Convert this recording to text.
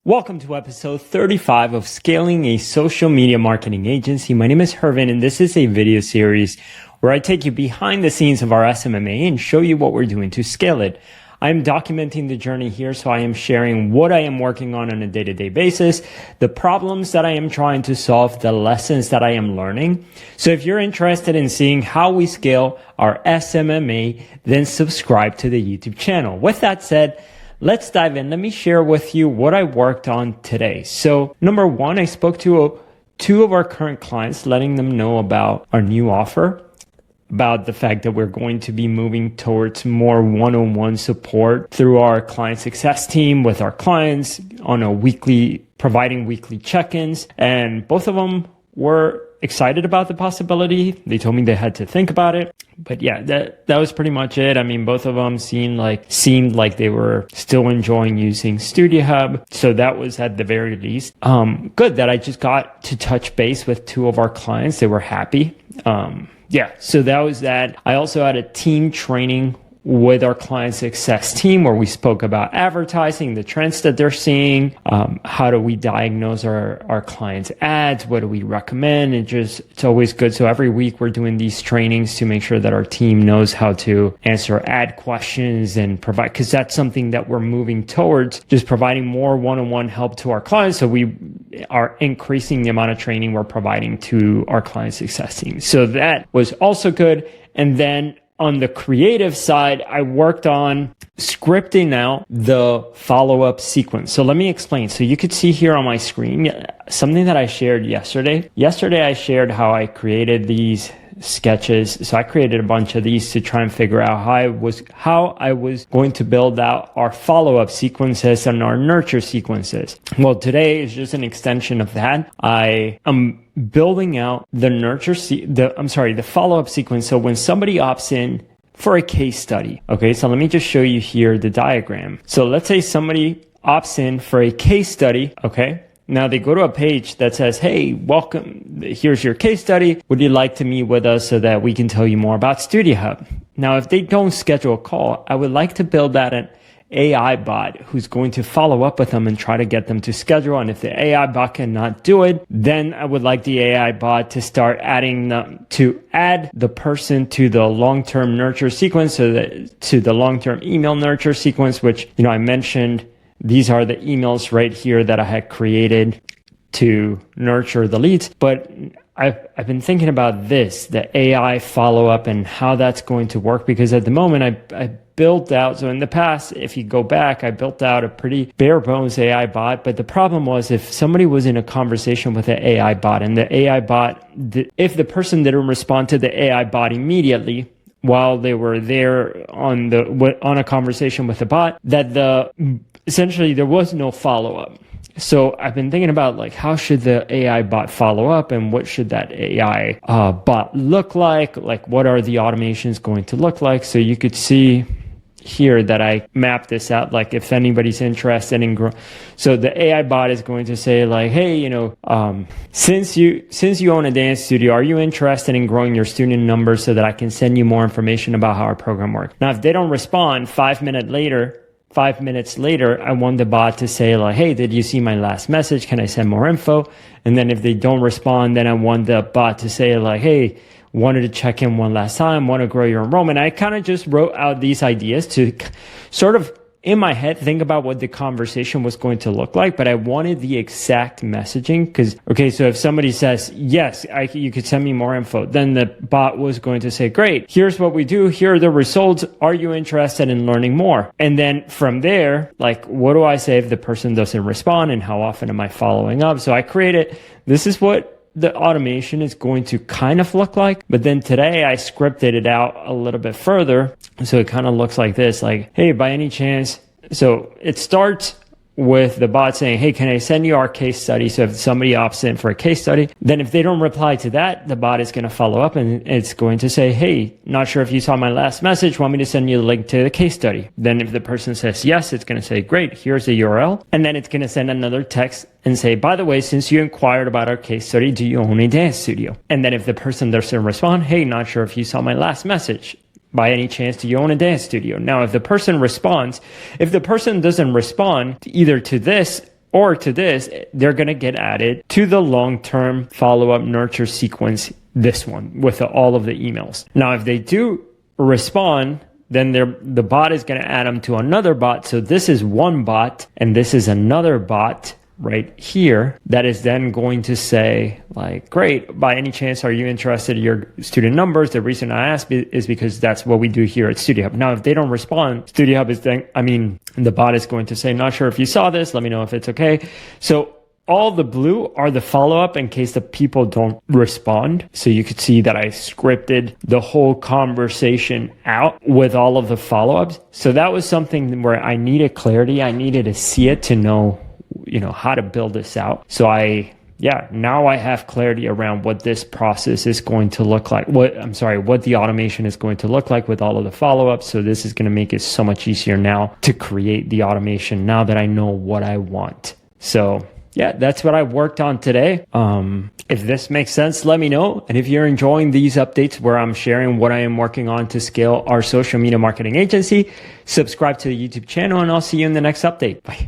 Welcome to episode 35 of Scaling a Social Media Marketing Agency. My name is Hervin, and this is a video series where I take you behind the scenes of our SMMA and show you what we're doing to scale it. I'm documenting the journey here, so I am sharing what I am working on a day-to-day basis, the problems that I am trying to solve, the lessons that I am learning. So if you're interested in seeing how we scale our SMMA, then subscribe to the YouTube channel. With that said, let's dive in. Let me share with you what I worked on today. So number one, I spoke to two of our current clients, letting them know about our new offer, about the fact that we're going to be moving towards more one-on-one support through our client success team with our clients on a providing weekly check-ins. And both of them were excited about the possibility. They told me they had to think about it. But yeah, that was pretty much it. I mean, both of them seemed like they were still enjoying using Studio Hub. So that was at the very least good that I just got to touch base with two of our clients. They were happy. So that was that. I also had a team training with our client success team where we spoke about advertising, the trends that they're seeing, how do we diagnose our clients' ads, what do we recommend, it's always good. So every week we're doing these trainings to make sure that our team knows how to answer ad questions and provide, because that's something that we're moving towards, just providing more one-on-one help to our clients. So we are increasing the amount of training we're providing to our client success team. So that was also good. And then on the creative side, I worked on scripting out the follow-up sequence. So let me explain. So you could see here on my screen, something that I shared yesterday. Yesterday, I shared how I created these sketches. So I created a bunch of these to try and figure out how I was going to build out our follow-up sequences and our nurture sequences. Well, today is just an extension of that. I am building out the follow-up sequence. So when somebody opts in for a case study, okay, so let me just show you here the diagram. So let's say somebody opts in for a case study, okay? Now they go to a page that says, hey, welcome, here's your case study. Would you like to meet with us so that we can tell you more about Studio Hub? Now, if they don't schedule a call, I would like to build out an AI bot who's going to follow up with them and try to get them to schedule. And if the AI bot cannot do it, then I would like the AI bot to start add the person to the long-term nurture sequence, to the long-term email nurture sequence, which, I mentioned. These are the emails right here that I had created to nurture the leads. But I've been thinking about this, the AI follow-up and how that's going to work, because at the moment I built out, so in the past, if you go back, I built out a pretty bare bones AI bot. But the problem was if somebody was in a conversation with the AI bot and the AI bot, if the person didn't respond to the AI bot immediately, while they were there on a conversation with the bot, essentially there was no follow-up. So I've been thinking about how should the AI bot follow up and what should that AI bot look like? What are the automations going to look like? So you could see here that I mapped this out, if anybody's interested in so the AI bot is going to say hey, since you own a dance studio, are you interested in growing your student numbers so that I can send you more information about how our program works? Now, if they don't respond 5 minutes later, I want the bot to say hey, did you see my last message? Can I send more info? And then if they don't respond, then I want the bot to say hey, wanted to check in one last time, want to grow your enrollment. I kind of just wrote out these ideas to sort of in my head think about what the conversation was going to look like, but I wanted the exact messaging because, so if somebody says, yes, you could send me more info, then the bot was going to say, great, here's what we do, here are the results, are you interested in learning more? And then from there, what do I say if the person doesn't respond and how often am I following up? So I created, this is what the automation is going to kind of look like. But then today I scripted it out a little bit further. So it kind of looks like this, hey, by any chance. So it starts with the bot saying, hey, can I send you our case study? So if somebody opts in for a case study, then if they don't reply to that, the bot is going to follow up and it's going to say, hey, not sure if you saw my last message, want me to send you the link to the case study? Then if the person says yes, it's going to say, great, here's the URL. And then it's going to send another text and say, by the way, since you inquired about our case study, do you own a dance studio? And then if the person doesn't respond, hey, not sure if you saw my last message, by any chance, do you own a dance studio? Now, if the person doesn't respond either to this or to this, they're going to get added to the long-term follow-up nurture sequence, this one with all of the emails. Now, if they do respond, then the bot is going to add them to another bot. So this is one bot and this is another bot right here that is then going to say like, great, by any chance, are you interested in your student numbers? The reason I asked is because that's what we do here at Studio Hub. Now, if they don't respond, Studio Hub is then, the bot is going to say, not sure if you saw this. Let me know if it's okay. So all the blue are the follow-up in case the people don't respond. So you could see that I scripted the whole conversation out with all of the follow-ups. So that was something where I needed clarity. I needed to see it to know, how to build this out. So now I have clarity around what this process is going to look like. What the automation is going to look like with all of the follow-ups. So this is going to make it so much easier now to create the automation now that I know what I want. So yeah, that's what I worked on today. If this makes sense, let me know. And if you're enjoying these updates where I'm sharing what I am working on to scale our social media marketing agency, subscribe to the YouTube channel and I'll see you in the next update. Bye.